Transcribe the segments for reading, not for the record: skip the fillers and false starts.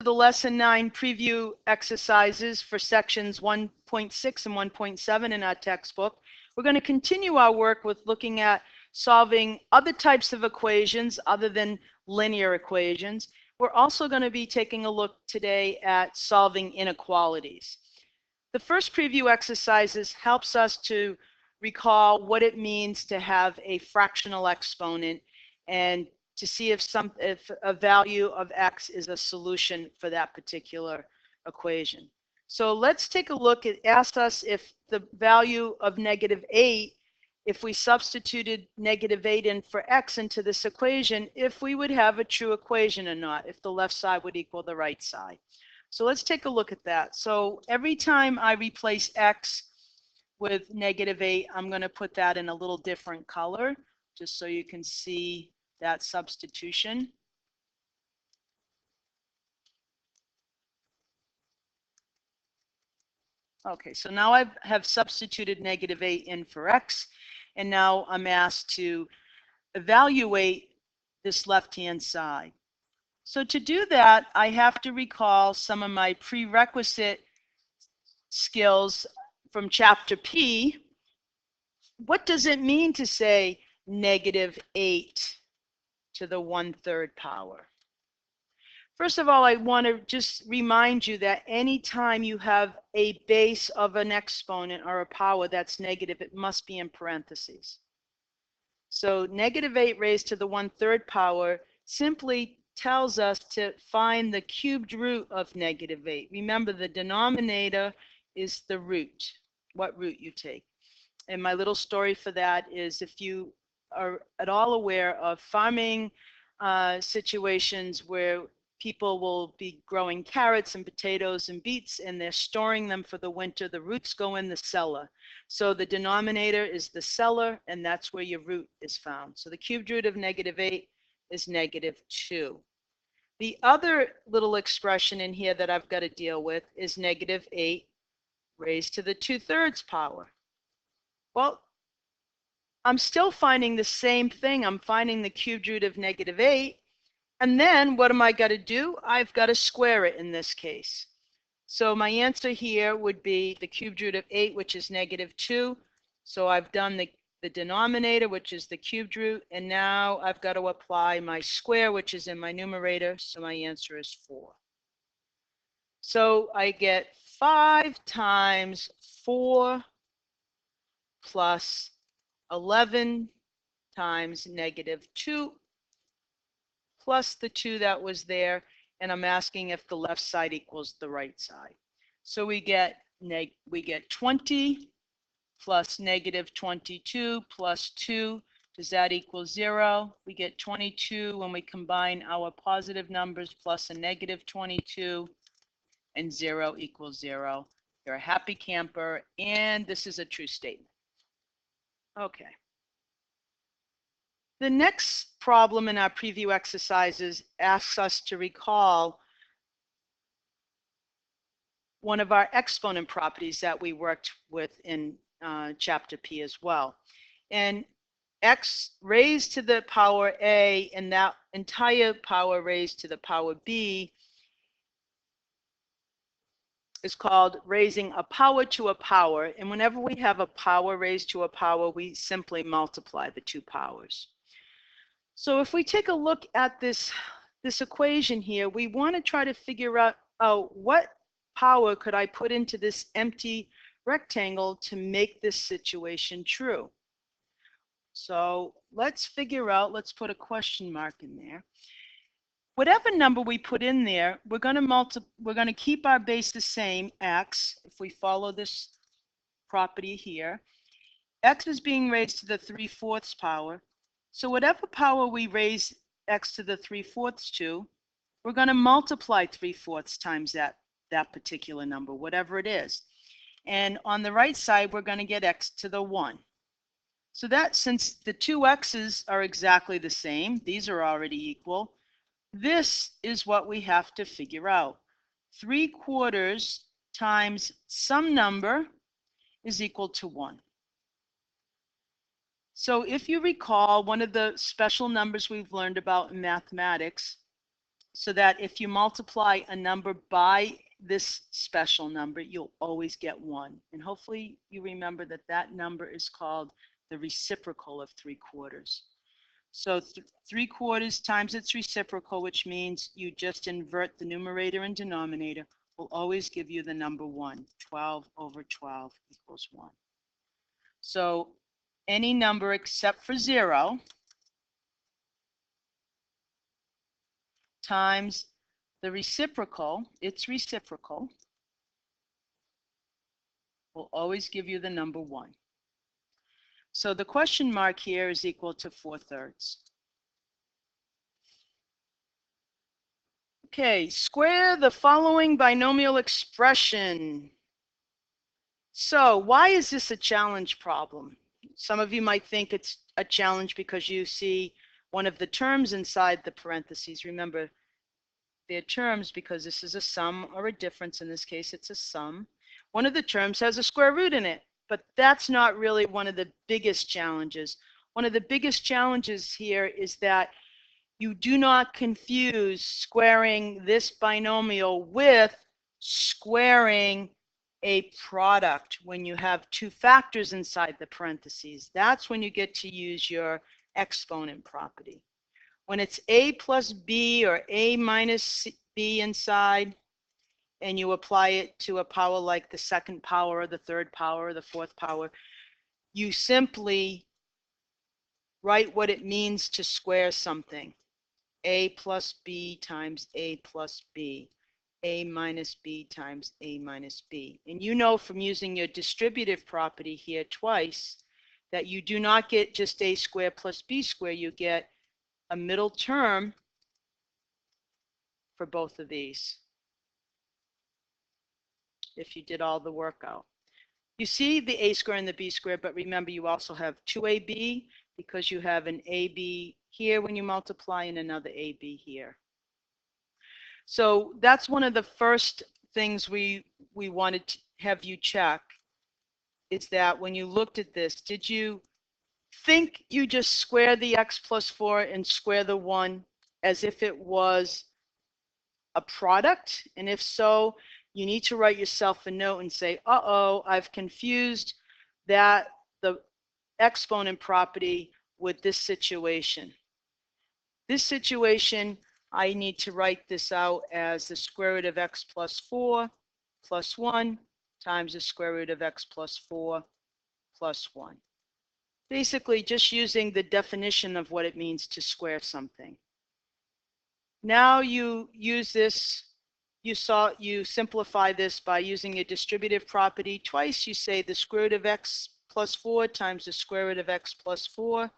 the Lesson 9 preview exercises for sections 1.6 and 1.7 in our textbook. We're going to continue our work with looking at solving other types of equations other than linear equations. We're also going to be taking a look today at solving inequalities. The first preview exercises helps us to recall what it means to have a fractional exponent and to see if a value of x is a solution for that particular equation. So let's take a look. It asks us if the value of -8, if we substituted -8 in for x into this equation, if we would have a true equation or not, if the left side would equal the right side. So let's take a look at that. So every time I replace x with -8, I'm going to put that in a little different color, just so you can see that substitution. Okay, so now I have substituted -8 in for x, and now I'm asked to evaluate this left-hand side. So to do that, I have to recall some of my prerequisite skills from chapter P. What does it mean to say -8 to the 1/3 power? First of all, I want to just remind you that anytime you have a base of an exponent or a power that's negative, it must be in parentheses. So -8 raised to the 1/3 power simply tells us to find the cubed root of -8. Remember, the denominator is the root, what root you take. And my little story for that is, if you are at all aware of farming situations where people will be growing carrots and potatoes and beets and they're storing them for the winter, the roots go in the cellar. So the denominator is the cellar, and that's where your root is found. So the cubed root of -8 is -2. The other little expression in here that I've got to deal with is -8 raised to the 2/3 power. Well, I'm still finding the same thing. I'm finding the cubed root of -8. And then what am I got to do? I've got to square it in this case. So my answer here would be the cubed root of 8, which is -2. So I've done the denominator, which is the cubed root. And now I've got to apply my square, which is in my numerator. So my answer is 4. So I get 5 times 4 plus 11 times -2 plus the 2 that was there, and I'm asking if the left side equals the right side. So we get 20 plus -22 plus 2. Does that equal 0? We get 22 when we combine our positive numbers plus a -22, and 0 equals 0. You're a happy camper, and this is a true statement. Okay. The next problem in our preview exercises asks us to recall one of our exponent properties that we worked with in chapter P as well. And x raised to the power a, and that entire power raised to the power b, is called raising a power to a power. And whenever we have a power raised to a power, we simply multiply the two powers. So if we take a look at this equation here, we want to try to figure out what power could I put into this empty rectangle to make this situation true. So let's figure out, let's put a question mark in there. Whatever number we put in there, we're going to keep our base the same, x, if we follow this property here. X is being raised to the 3/4 power. So whatever power we raise x to the 3/4 to, we're going to multiply 3/4 times that particular number, whatever it is. And on the right side, we're going to get x to the 1. So that, since the two x's are exactly the same, these are already equal, this is what we have to figure out. 3/4 times some number is equal to 1. So if you recall, one of the special numbers we've learned about in mathematics so that if you multiply a number by this special number, you'll always get 1. And hopefully you remember that that number is called the reciprocal of 3/4. So 3/4 times its reciprocal, which means you just invert the numerator and denominator, will always give you the number 1. 12/12 equals 1. So any number except for 0 times the reciprocal, its reciprocal, will always give you the number 1. So the question mark here is equal to 4/3. Okay, square the following binomial expression. So why is this a challenge problem? Some of you might think it's a challenge because you see one of the terms inside the parentheses. Remember, they're terms because this is a sum or a difference. In this case, it's a sum. One of the terms has a square root in it, but that's not really one of the biggest challenges. One of the biggest challenges here is that you do not confuse squaring this binomial with squaring a product when you have two factors inside the parentheses. That's when you get to use your exponent property. When it's a plus b or a minus b inside, and you apply it to a power like the second power or the third power or the fourth power, you simply write what it means to square something. A plus b times a plus b, a minus b times a minus b. And you know from using your distributive property here twice that you do not get just a squared plus b squared, you get a middle term for both of these if you did all the work out. You see the a squared and the b squared, but remember you also have 2ab because you have an ab here when you multiply and another ab here. So that's one of the first things we wanted to have you check, is that when you looked at this, did you think you just square the x plus 4 and square the 1 as if it was a product? And if so, you need to write yourself a note and say, uh-oh, I've confused that the exponent property with this situation. This situation, I need to write this out as the square root of x plus 4 plus 1 times the square root of x plus 4 plus 1. Basically, just using the definition of what it means to square something. Now you use this, you simplify this by using your distributive property. Twice you say the square root of x plus 4 times the square root of x plus 4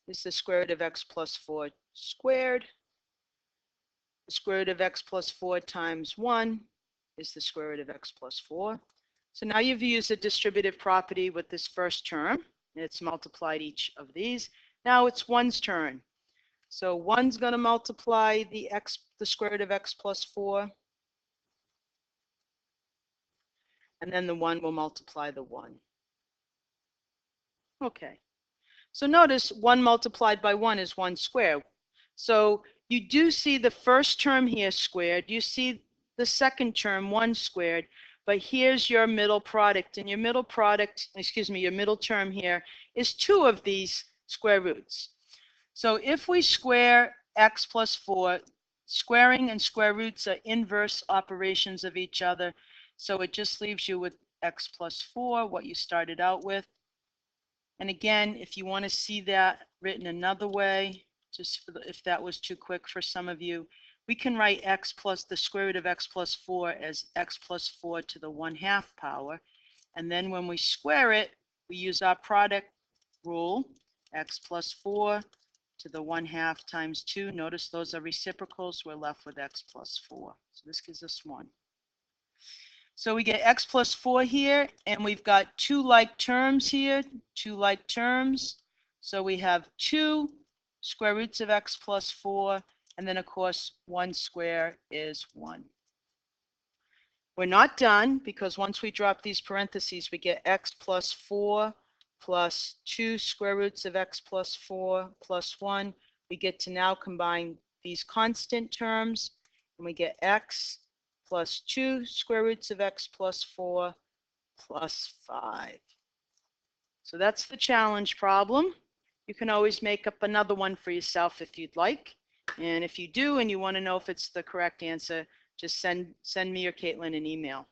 is the square root of x plus 4 squared. The square root of x plus 4 times 1 is the square root of x plus 4. So now you've used a distributive property with this first term. It's multiplied each of these. Now it's 1's turn. So 1's going to multiply the square root of x plus 4. And then the 1 will multiply the 1. Okay. So notice 1 multiplied by 1 is 1 squared. So you do see the first term here squared. You see the second term 1 squared. But here's your middle product. And your middle product, your middle term here is 2 of these square roots. So if we square x plus 4, squaring and square roots are inverse operations of each other. So it just leaves you with x plus 4, what you started out with. And again, if you want to see that written another way, just if that was too quick for some of you, we can write x plus the square root of x plus 4 as x plus 4 to the 1/2 power. And then when we square it, we use our product rule, x plus 4 to the 1/2 times 2. Notice those are reciprocals. We're left with x plus 4. So this gives us 1. So we get x plus 4 here, and we've got 2 like terms here, 2 like terms. So we have 2 square roots of x plus 4, and then of course 1 square is 1. We're not done, because once we drop these parentheses, we get x plus 4 plus 2 square roots of x plus 4 plus 1. We get to now combine these constant terms, and we get x plus 2 square roots of x plus 4 plus 5. So that's the challenge problem. You can always make up another one for yourself if you'd like. And if you do and you want to know if it's the correct answer, just send me or Caitlin an email.